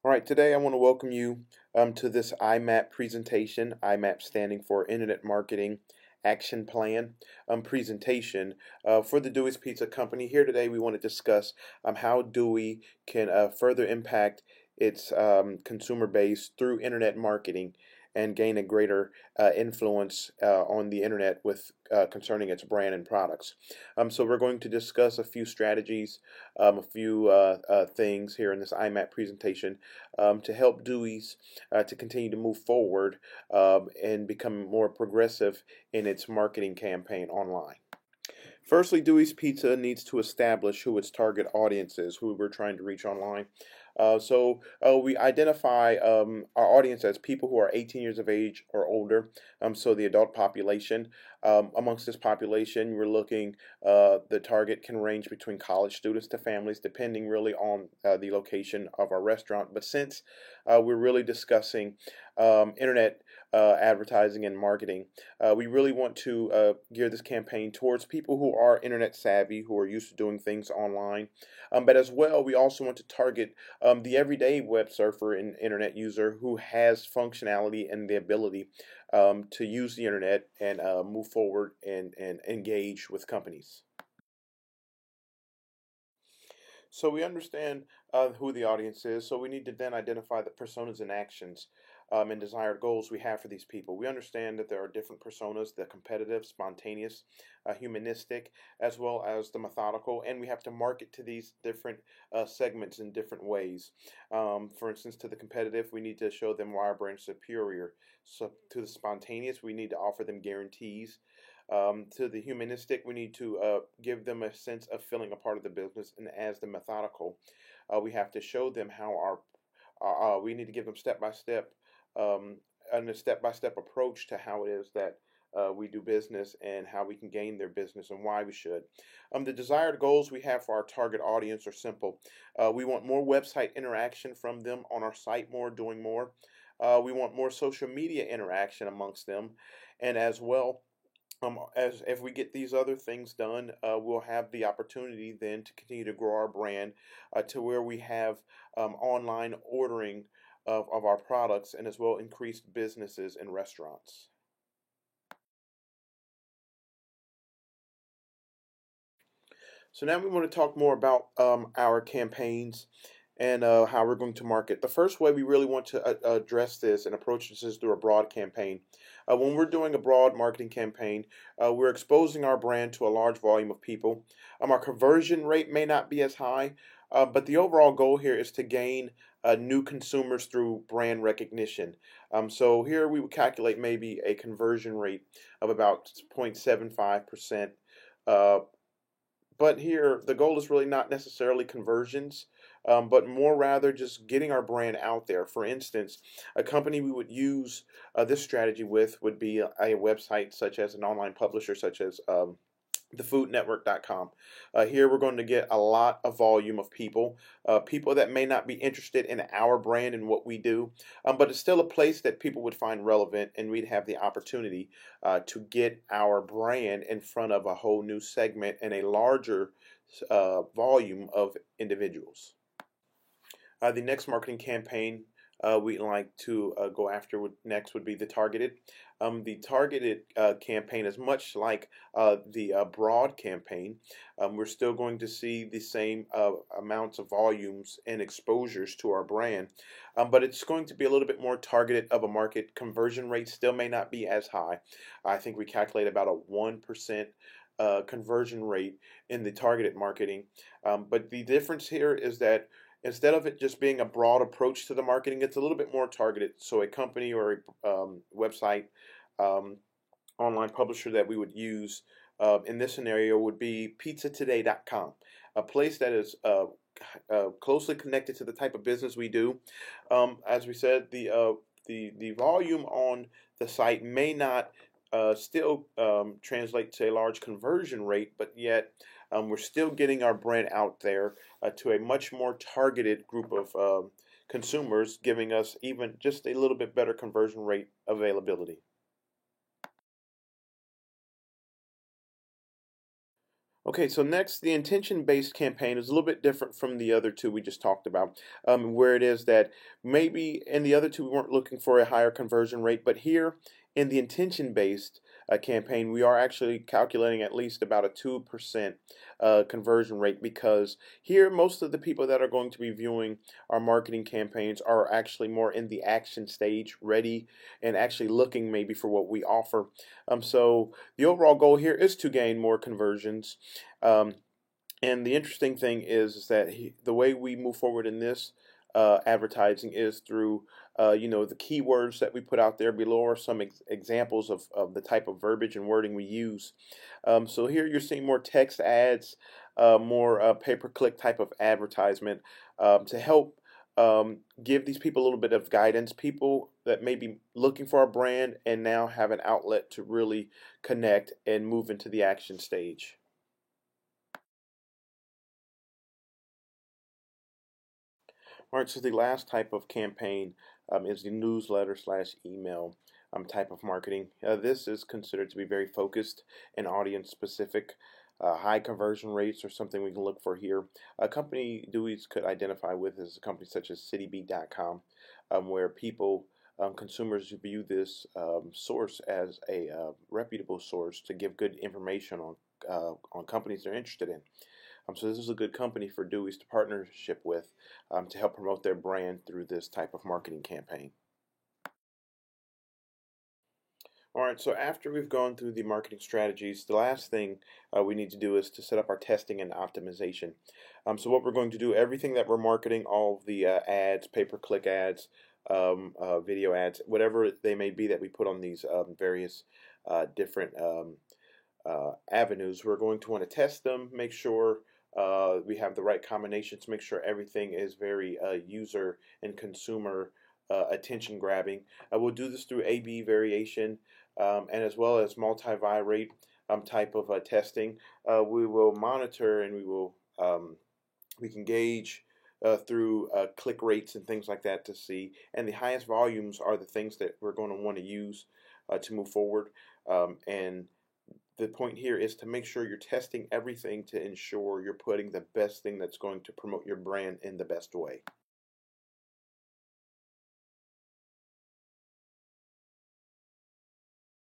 All right, today I want to welcome you to this IMAP presentation, IMAP standing for Internet Marketing Action Plan presentation for the Dewey's Pizza Company. Here today we want to discuss how Dewey can further impact its consumer base through internet marketing and gain a greater influence on the internet with concerning its brand and products. So we're going to discuss a few strategies, a few things here in this IMAP presentation to help Dewey's to continue to move forward and become more progressive in its marketing campaign online. Firstly, Dewey's Pizza needs to establish who its target audience is, who we're trying to reach online. So we identify our audience as people who are 18 years of age or older, so the adult population. Amongst this population, we're looking, the target can range between college students to families, depending really on the location of our restaurant. But since we're really discussing internet advertising and marketing, we really want to gear this campaign towards people who are internet savvy, who are used to doing things online. But as well, we also want to target the everyday web surfer and internet user who has functionality and the ability to use the internet and move forward and engage with companies. So we understand who the audience is, so we need to then identify the personas and actions and desired goals we have for these people. We understand that there are different personas: the competitive, spontaneous, humanistic, as well as the methodical, and we have to market to these different segments in different ways. For instance, to the competitive, we need to show them why our brand is superior. So to the spontaneous, we need to offer them guarantees. To the humanistic, we need to give them a sense of feeling a part of the business, and as the methodical, we have to show them how we need to give them step by step and a step by step approach to how it is that we do business and how we can gain their business and why we should. The desired goals we have for our target audience are simple. We want more website interaction from them on our site, more, doing more. We want more social media interaction amongst them, and as well, as if we get these other things done, we'll have the opportunity then to continue to grow our brand to where we have online ordering of our products and as well increased businesses and restaurants. So now we want to talk more about our campaigns and how we're going to market. The first way we really want to address this and approach this is through a broad campaign. When we're doing a broad marketing campaign, we're exposing our brand to a large volume of people. Our conversion rate may not be as high, but the overall goal here is to gain new consumers through brand recognition. So here we would calculate maybe a conversion rate of about 0.75%. Uh, but here, the goal is really not necessarily conversions, but more rather just getting our brand out there. For instance, a company we would use this strategy with would be a website such as an online publisher, such as thefoodnetwork.com. Here we're going to get a lot of volume of people, people that may not be interested in our brand and what we do, but it's still a place that people would find relevant, and we'd have the opportunity to get our brand in front of a whole new segment and a larger volume of individuals. The next marketing campaign we'd like to go after next would be the targeted. The targeted campaign is much like the broad campaign. We're still going to see the same amounts of volumes and exposures to our brand, but it's going to be a little bit more targeted of a market. Conversion rate still may not be as high. I think we calculate about a 1% conversion rate in the targeted marketing. But the difference here is that instead of it just being a broad approach to the marketing, it's a little bit more targeted. So a company or a website, um, online publisher that we would use in this scenario would be pizzatoday.com, a place that is closely connected to the type of business we do. As we said, the volume on the site may not still translate to a large conversion rate, but yet we're still getting our brand out there to a much more targeted group of consumers, giving us even just a little bit better conversion rate availability. Okay, so next, the intention-based campaign is a little bit different from the other two we just talked about, where it is that maybe in the other two we weren't looking for a higher conversion rate, but here in the intention-based campaign, we are actually calculating at least about a 2% conversion rate because here most of the people that are going to be viewing our marketing campaigns are actually more in the action stage, ready and actually looking maybe for what we offer. So the overall goal here is to gain more conversions. Um, and the interesting thing is that the way we move forward in this advertising is through, the keywords that we put out there. Below are some examples of the type of verbiage and wording we use. So here you're seeing more text ads, more pay-per-click type of advertisement to help give these people a little bit of guidance. People that may be looking for a brand and now have an outlet to really connect and move into the action stage. All right, so the last type of campaign is the newsletter slash email type of marketing. This is considered to be very focused and audience specific. High conversion rates are something we can look for here. A company Dewey's could identify with is a company such as CityBeat.com, where people, consumers view this source as a reputable source to give good information on companies they're interested in. So this is a good company for Dewey's to partnership with to help promote their brand through this type of marketing campaign. All right, so after we've gone through the marketing strategies, the last thing we need to do is to set up our testing and optimization. So what we're going to do, everything that we're marketing, all the ads, pay-per-click ads, video ads, whatever they may be that we put on these various different avenues, we're going to want to test them, make sure we have the right combinations, make sure everything is very user and consumer attention grabbing. We'll do this through A/B variation and as well as multivariate type of testing. We will monitor and we can gauge through click rates and things like that to see. And the highest volumes are the things that we're going to want to use to move forward. And the point here is to make sure you're testing everything to ensure you're putting the best thing that's going to promote your brand in the best way.